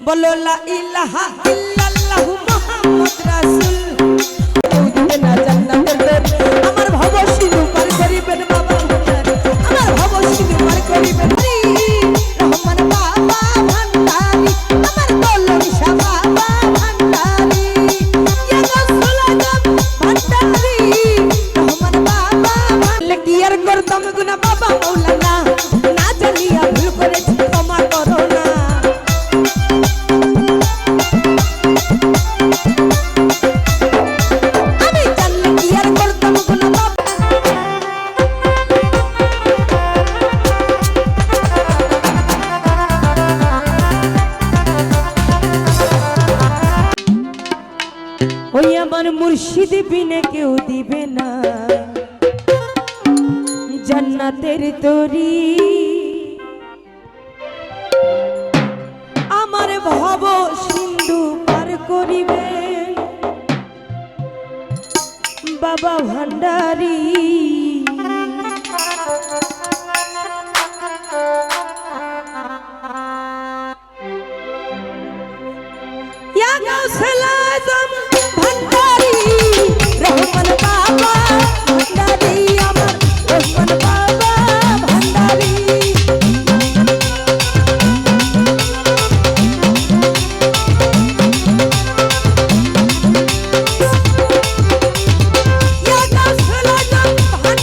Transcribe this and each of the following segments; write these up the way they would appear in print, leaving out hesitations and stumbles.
বলো লা ইলাহা ইল্লাল্লাহু মুহাম্মদ রাসূল কেউ দিবে না জান্নাতের দর আমার ভব সিন্ধু পার করিবেন বাবা আমার ভব সিন্ধু পার করিবেন রহমান বাবা ভান্ডারি আমার কলম শাহ বাবা ভান্ডারি ইয়া রাসূল আজম ভান্ডারি রহমান বাবা ভান্ডারি কি আর করতাম গুনাহ বাবা মাওলানা না জানিয়া ভুল করেছি ক্ষমা করো না ওই আমার মুর্শিদ বিনে কেউ দিবে না জান্নাতের তরি আমার ভব সিন্ধু পার করিবেন বাবা ভান্ডারি ইয়া গাউসুল আজম ভান্ডারি রহমান বাবা ভান্ডারি আমার রহমান বাবা ভান্ডারি ইয়া গাউসুল আজম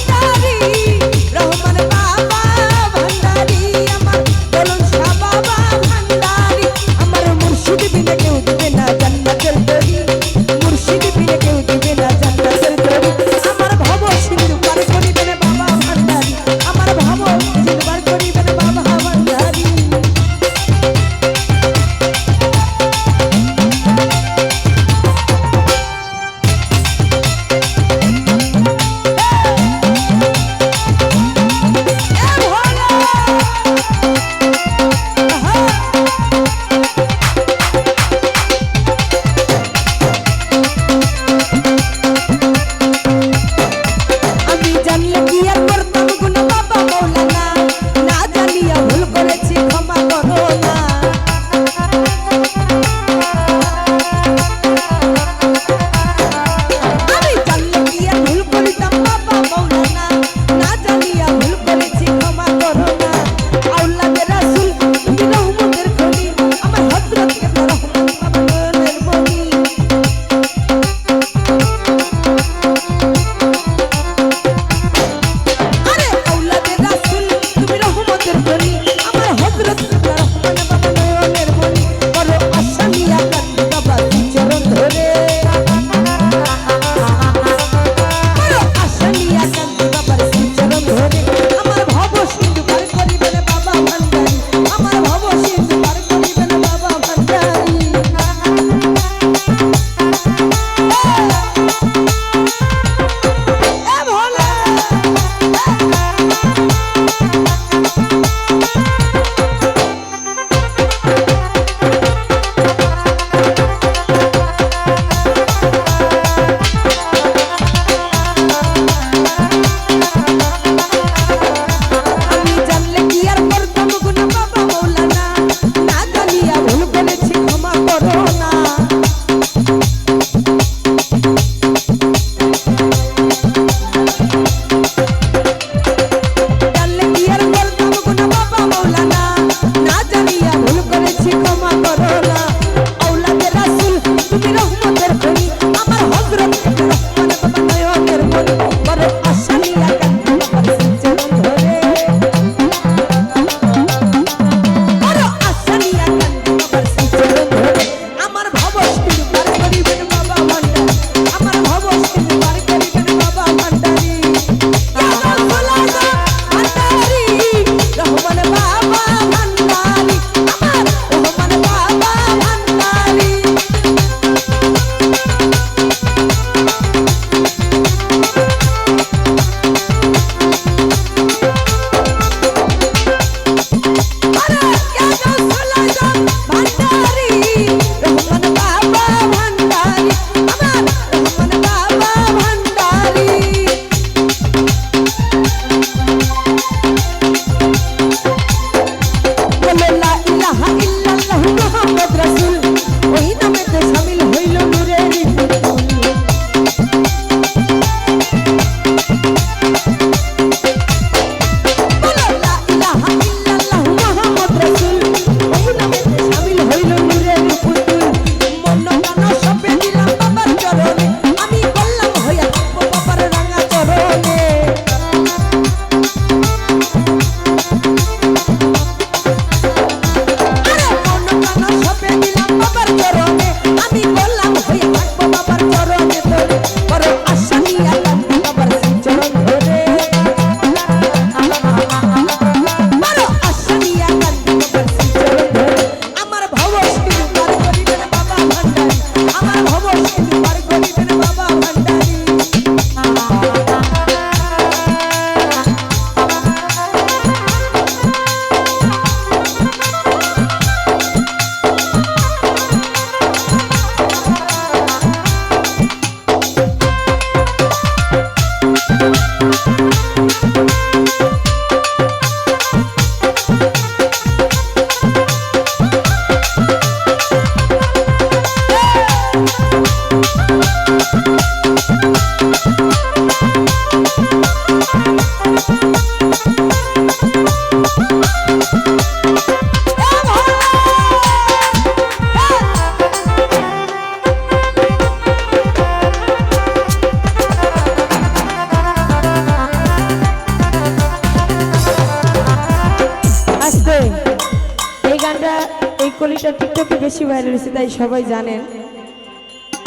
কলিটা টিকটকে বেশি ভাইরাল হয়েছে, তাই সবাই জানেন।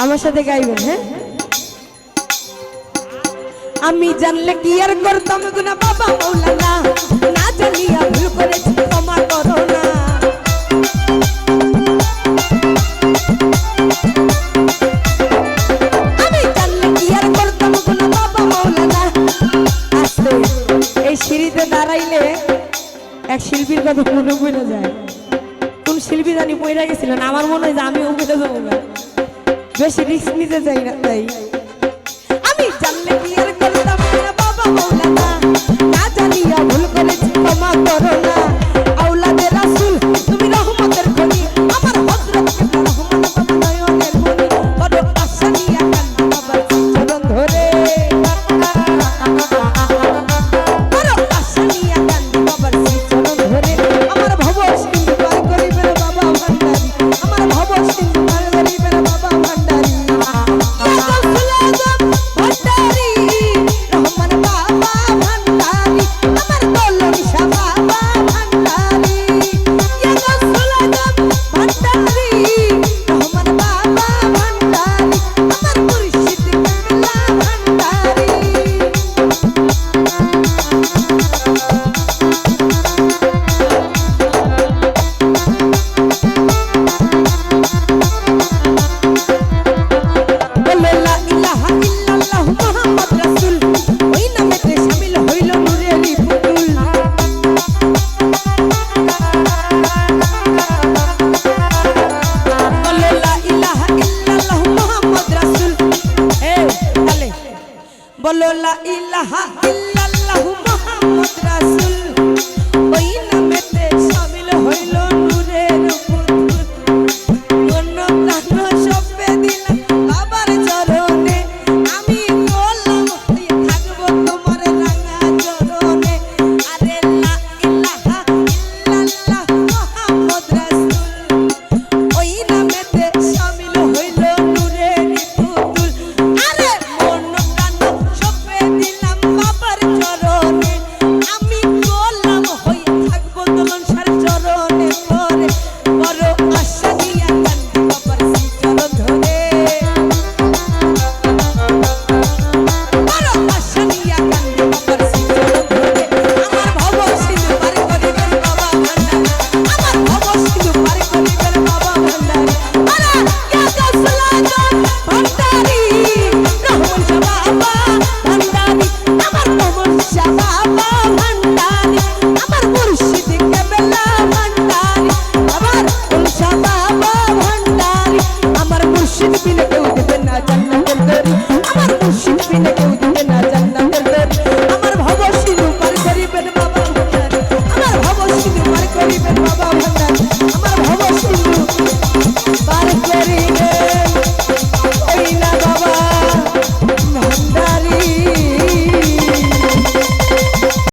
আমার সাথে গাইবেন, হ্যাঁ? আমি জানলে কি আর করতাম গুনা বাবা মৌলানা, না জানিয়া ভুল করেছি ক্ষমা করো না। আমি জানলে কি আর করতাম গুনা বাবা মৌলানা। আস্তে এই সিঁড়িতে দাঁড়াইলে এক শিল্পীর কথা মনে পড়ে যায়। কোন শিল্পী জানি পড়ে গেছিলেন, আমার মনে হয় যে আমিও পড়ে যাবো না, বেশি রিস্ক নিতে চাই না। তাই আমি জানলে কি আর করতাম না বাবা মৌলানা, না জানিয়া ভুল করেছি ক্ষমা করো না।